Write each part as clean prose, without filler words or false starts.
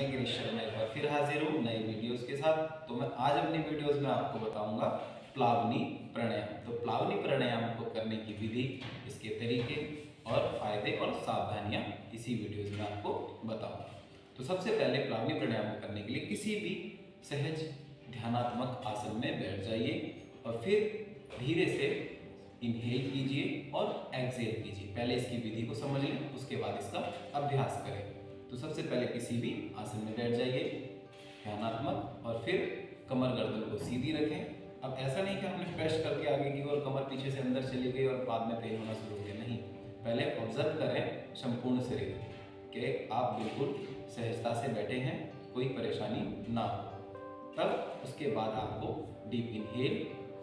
मैं गिरीश शर्मा एक बार फिर हाजिर हूँ नए वीडियोस के साथ। तो मैं आज अपनी वीडियोस में आपको बताऊंगा प्लावनी प्राणायाम। तो प्लावनी प्राणायाम को करने की विधि, इसके तरीके और फायदे और सावधानियां इसी वीडियोस में आपको बताऊंगा। तो सबसे पहले प्लावनी प्राणायाम को करने के लिए किसी भी सहज ध्यानात्मक आसन में बैठ जाइए और फिर धीरे से इनहेल कीजिए और एक्सहेल कीजिए। पहले इसकी विधि को समझ लें, उसके बाद इसका अभ्यास करें। तो सबसे पहले किसी भी आसन में बैठ जाइए ध्यानात्मक और फिर कमर गर्दन को सीधी रखें। अब ऐसा नहीं कि आपने प्रेस करके आगे की और कमर पीछे से अंदर चली गई और बाद में पेन होना शुरू हो गया, नहीं। पहले ऑब्जर्व करें संपूर्ण शरीर कि आप बिल्कुल सहजता से बैठे हैं, कोई परेशानी ना हो। तब उसके बाद आपको डीप इनहेल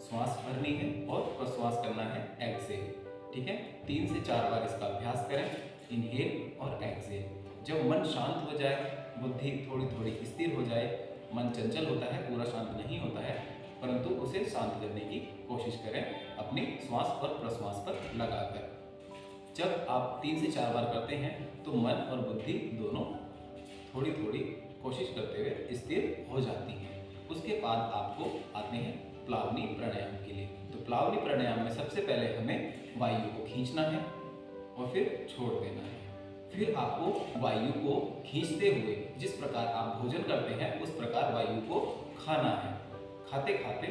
श्वास भरनी है और प्रश्वास करना है एक्सहेल। ठीक है, 3 से 4 बार इसका अभ्यास करें, इनहेल और एक्सहेल। जब मन शांत हो जाए, बुद्धि थोड़ी थोड़ी स्थिर हो जाए, मन चंचल होता है, पूरा शांत नहीं होता है, परंतु उसे शांत करने की कोशिश करें अपनी श्वास और प्रश्वास पर लगाकर। जब आप 3 से 4 बार करते हैं तो मन और बुद्धि दोनों थोड़ी थोड़ी कोशिश करते हुए स्थिर हो जाती हैं। उसके बाद आपको आते हैं प्लावनी प्राणायाम के लिए। तो प्लावनी प्राणायाम में सबसे पहले हमें वायु को खींचना है और फिर छोड़ देना है। फिर आपको वायु को खींचते हुए जिस प्रकार आप भोजन करते हैं उस प्रकार वायु को खाना है। खाते खाते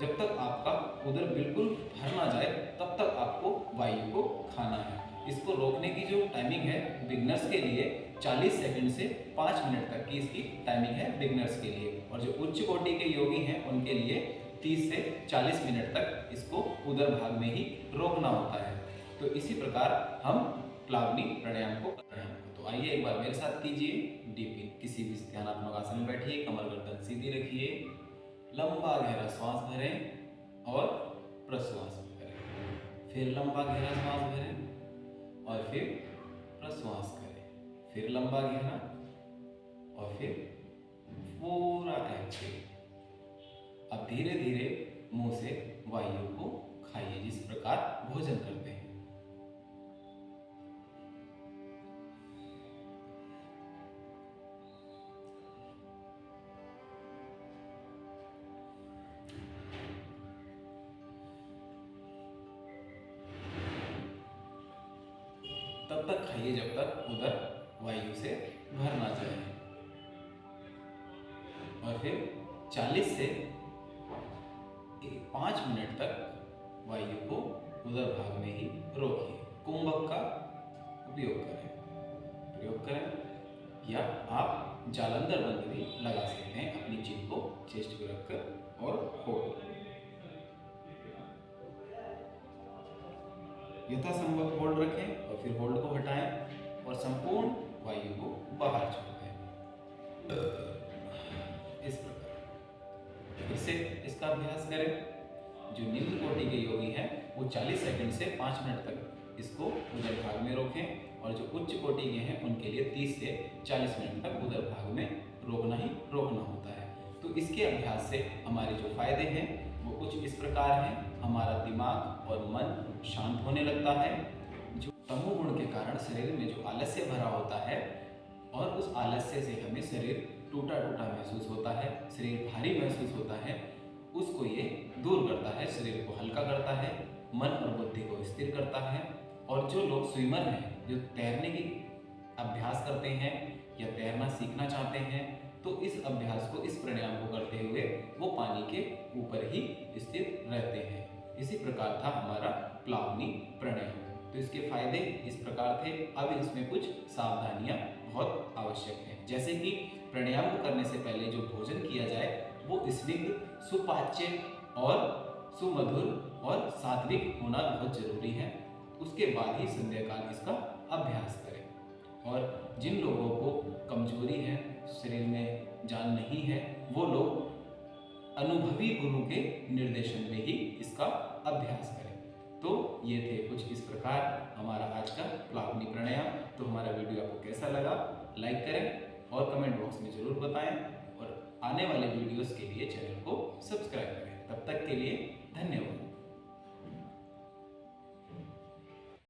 जब तक आपका उदर बिल्कुल भर ना जाए तब तक आपको वायु को खाना है। इसको रोकने की जो टाइमिंग है बिगनर्स के लिए 40 सेकंड से 5 मिनट तक की इसकी टाइमिंग है बिगनर्स के लिए, और जो उच्च कोटि के योगी हैं उनके लिए 30 से 40 मिनट तक इसको उदर भाग में ही रोकना होता है। तो इसी प्रकार हम प्लावनी प्राणायाम को कर रहे हैं। तो आइए एक बार मेरे साथ कीजिए। डीप इन, किसी भी ध्यानात्मक आसन में बैठिए, कमर गर्दन सीधी रखिए, लंबा गहरा श्वास भरें और प्रश्वास करें। फिर लंबा गहरा श्वास भरें और फिर प्रश्वास करें। फिर लंबा गहरा और फिर पूरा एक्सहेल। अब धीरे धीरे मुंह से वायु को खाइए जिस प्रकार भोजन करते हैं। तब तक खाइए जब तक उदर वायु से भर ना जाए, और फिर 40 से 5 मिनट तक वायु को उदर भाग में ही रोकिए। कुंभक का उपयोग करें या आप जालंधर बंद भी लगा सकते हैं अपनी चिन को चेस्ट पे रखकर और होल्ड, यथासंभव होल्ड रखें और फिर होल्ड को हटाएं और संपूर्ण वायु को बाहर छोड़ दें। इस प्रकार फिर से इसका अभ्यास करें। जो निम्न कोटि के योगी हैं वो 40 सेकंड से 5 मिनट तक इसको उदर भाग में रोकें, और जो उच्च कोटि के हैं उनके लिए 30 से 40 मिनट तक उदर भाग में रोकना ही रोकना होता है। तो इसके अभ्यास से हमारे जो फायदे हैं वो कुछ इस प्रकार हैं। हमारा दिमाग और मन शांत होने लगता है। जो तमोगुण के कारण शरीर में जो आलस्य भरा होता है और उस आलस्य से हमें शरीर टूटा टूटा महसूस होता है, शरीर भारी महसूस होता है, उसको ये दूर करता है, शरीर को हल्का करता है, मन और बुद्धि को स्थिर करता है। और जो लोग स्विमर हैं, जो तैरने की अभ्यास करते हैं या तैरना सीखना चाहते हैं, तो इस अभ्यास को, इस प्राणायाम को करते हुए वो पानी के ऊपर ही स्थिर रहते हैं। इसी प्रकार था हमारा प्लावनी प्राणायाम। तो इसके फायदे इस प्रकार थे। अब इसमें कुछ सावधानियां बहुत आवश्यक हैं, जैसे कि प्राणायाम को करने से पहले जो भोजन किया जाए वो स्निग्ध, सुपाच्य और सुमधुर और सात्विक होना बहुत जरूरी है। उसके बाद ही संध्या काल इसका अभ्यास करें। और जिन लोगों को कमजोरी है, शरीर में जान नहीं है, वो लोग अनुभवी गुरु के निर्देशन में ही इसका अभ्यास करें। तो ये थे कुछ इस प्रकार हमारा आज का प्लावनी प्राणायाम। तो हमारा वीडियो आपको कैसा लगा, लाइक करें और कमेंट बॉक्स में जरूर बताएं, और आने वाले वीडियोस के लिए चैनल को सब्सक्राइब करें। तब तक के लिए धन्यवाद।